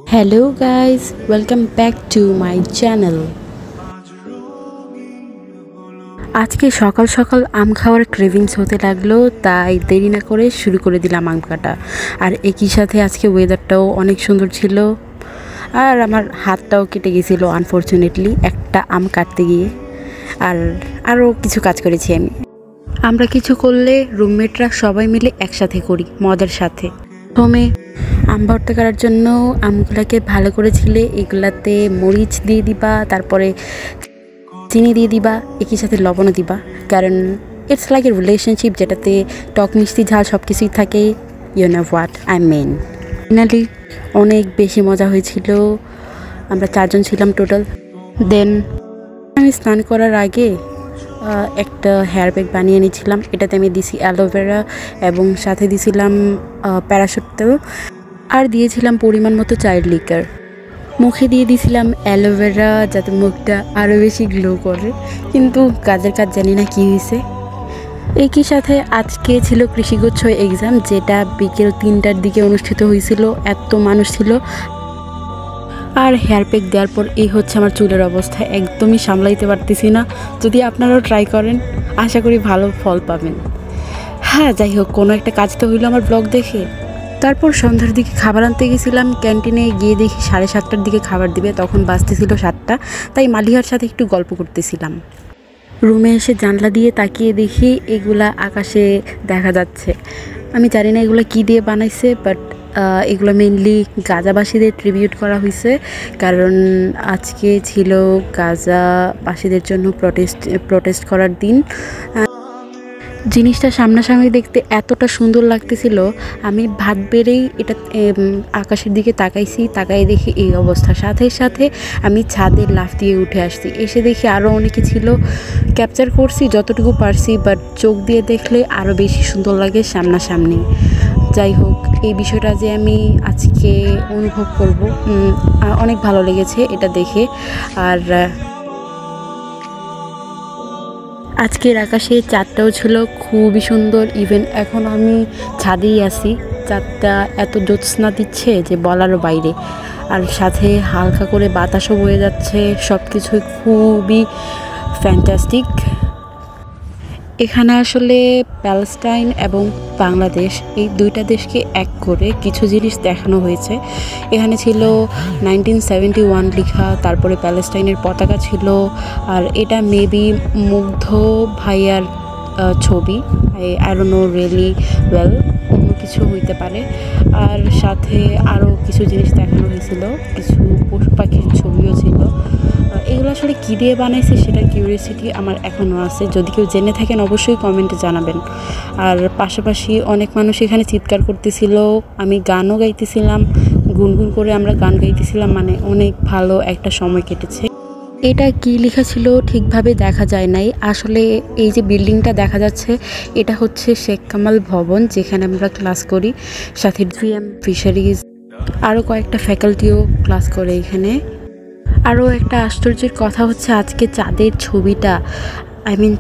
Hello guys, welcome back to my channel. আজকে সকাল সকাল আম খাওয়ার ক্রেভিংস হতে লাগলো, তাই দেরি না করে শুরু করে দিলাম আম কাটা। আর একই সাথে আজকে ওয়েদারটাও অনেক সুন্দর ছিল, আর আমার হাতটাও কেটে গেছিলো আনফরচুনেটলি একটা আম কাটতে গিয়ে। আর আরও কিছু কাজ করেছি আমরা কিছু করলে রুমমেটরা সবাই মিলে একসাথে করি মজার সাথে। প্রথমে আম ভর্তা করার জন্য আমগুলাকে ভালো করে ছিলে এগুলাতে মরিচ দিয়ে দিবা, তারপরে চিনি দিয়ে দিবা, একই সাথে লবণও দিবা, কারণ ইটস লাইক এ রিলেশনশিপ যেটাতে টক মিষ্টি ঝাল সব কিছুই থাকে। You know what I mean. Finally অনেক বেশি মজা হয়েছিল, আমরা 4 জন ছিলাম টোটাল। দেন আমি স্নান করার আগে একটা হেয়ার প্যাক বানিয়ে নিয়েছিলাম, এটাতে আমি দিছি অ্যালোভেরা এবং সাথে দিয়েছিলাম প্যারাশুট তেল, আর দিয়েছিলাম পরিমাণ মতো চায়ের লিকার। মুখে দিয়ে দিয়েছিলাম অ্যালোভেরা যাতে মুখটা আরও বেশি গ্লো করে, কিন্তু কাজের কাজ জানি না কী হয়েছে। একই সাথে আজকে ছিল কৃষিগুচ্ছ এক্সাম, যেটা বিকেল 3টার দিকে অনুষ্ঠিত হয়েছিল। এত মানুষ ছিল, আর হেয়ার প্যাক দেওয়ার পর এই হচ্ছে আমার চুলের অবস্থা, একদমই সামলাইতে পারতেছি না। যদি আপনারাও ট্রাই করেন আশা করি ভালো ফল পাবেন। হ্যাঁ, যাই হোক, কোনো একটা কাজ তো হইলো আমার ব্লগ দেখে। তারপর সন্ধ্যার দিকে খাবার আনতে গেছিলাম, ক্যান্টিনে গিয়ে দেখি 7:30টার দিকে খাবার দিবে, তখন বাজতেছিল 7টা। তাই মালিহার সাথে একটু গল্প করতেছিলাম। রুমে এসে জানলা দিয়ে তাকিয়ে দেখি এগুলা আকাশে দেখা যাচ্ছে। আমি জানি না এগুলো কী দিয়ে বানাইছে, বাট এগুলো মেইনলি গাজাবাসীদের ট্রিবিউট করা হয়েছে, কারণ আজকে ছিল গাজাবাসীদের জন্য প্রটেস্ট করার দিন। জিনিসটা সামনাসামনি দেখতে এতটা সুন্দর লাগতেছিল, আমি ভাত বেড়েই এটা আকাশের দিকে তাকাই দেখি এই অবস্থা। সাথে সাথে আমি ছাদে লাফ দিয়ে উঠে আসছি, এসে দেখি আরও অনেকে ছিল। ক্যাপচার করছি যতটুকু পারছি, বাট চোখ দিয়ে দেখলে আরও বেশি সুন্দর লাগে সামনাসামনি। যাই হোক, এই বিষয়টা যে আমি আজকে অনুভব করব, অনেক ভালো লেগেছে এটা দেখে। আর আজকের আকাশে চাঁদটাও ছিল খুবই সুন্দর। ইভেন এখন আমি ছাদেই আছি, চাঁদটা এত জ্যোৎস্না দিচ্ছে যে বলারও বাইরে। আর সাথে হালকা করে বাতাসও বয়ে যাচ্ছে, সব কিছুই খুবই ফ্যান্টাস্টিক। এখানে আসলে প্যালেস্টাইন এবং বাংলাদেশ এই দুইটা দেশকে এক করে কিছু জিনিস দেখানো হয়েছে। এখানে ছিল 1971 লেখা, তারপরে প্যালেস্টাইনের পতাকা ছিল। আর এটা মেবি মুগ্ধ ভাইয়ার ছবি, I don't know really well, অন্য কিছু হইতে পারে। আর সাথে আরও কিছু জিনিস দেখানো হয়েছিল, কিছু পশু পাখির ছবিও ছিল। এগুলো আসলে কী দিয়ে বানাইছে সেটার কিউরিয়াসিটি আমার এখনও আছে, যদি কেউ জেনে থাকেন অবশ্যই কমেন্টে জানাবেন। আর পাশাপাশি অনেক মানুষ এখানে চিৎকার করতেছিল, আমি গানও গাইতেছিলাম, গুনগুন করে আমরা গান গাইতেছিলাম, মানে অনেক ভালো একটা সময় কেটেছে। এটা কি লেখা ছিল ঠিকভাবে দেখা যায় নাই। আসলে এই যে বিল্ডিংটা দেখা যাচ্ছে এটা হচ্ছে শেখ কামাল ভবন, যেখানে আমরা ক্লাস করি। সাথে ডিএম ফিশারিজ আরও কয়েকটা ফ্যাকাল্টিও ক্লাস করে এখানে। আরও একটা আশ্চর্যের কথা হচ্ছে আজকে চাঁদের ছবিটা,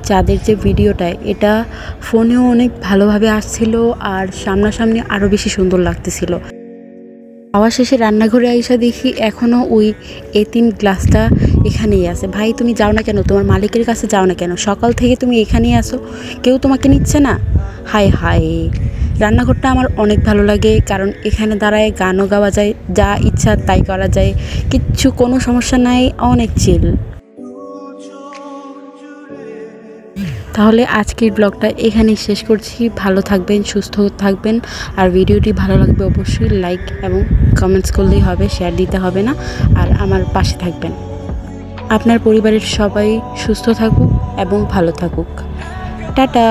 চাঁদের যে ভিডিওটা, এটা ফোনেও অনেক ভালোভাবে আসছিল, আর সামনাসামনি আরও বেশি সুন্দর লাগতেছিল। খাওয়া শেষে রান্নাঘরে আইসা দেখি এখনও ওই এতিম গ্লাসটা এখানেই আছে। ভাই, তুমি যাও না কেন? তোমার মালিকের কাছে যাও না কেন? সকাল থেকে তুমি এখানেই আসো, কেউ তোমাকে নিচ্ছে না? হায় হায়। রান্নাঘরটা আমার অনেক ভালো লাগে, কারণ এখানে দাঁড়ায় গানও গাওয়া যায়, যা ইচ্ছা তাই করা যায়, কোনো সমস্যা নাই, অনেক চিল। তাহলে আজকের ব্লগটা এখানেই শেষ করছি। ভালো থাকবেন, সুস্থ থাকবেন, আর ভিডিওটি ভালো লাগবে অবশ্যই লাইক এবং কমেন্টস করলেই হবে, শেয়ার দিতে হবে না। আর আমার পাশে থাকবেন। আপনার পরিবারের সবাই সুস্থ থাকুক এবং ভালো থাকুক। টাটা।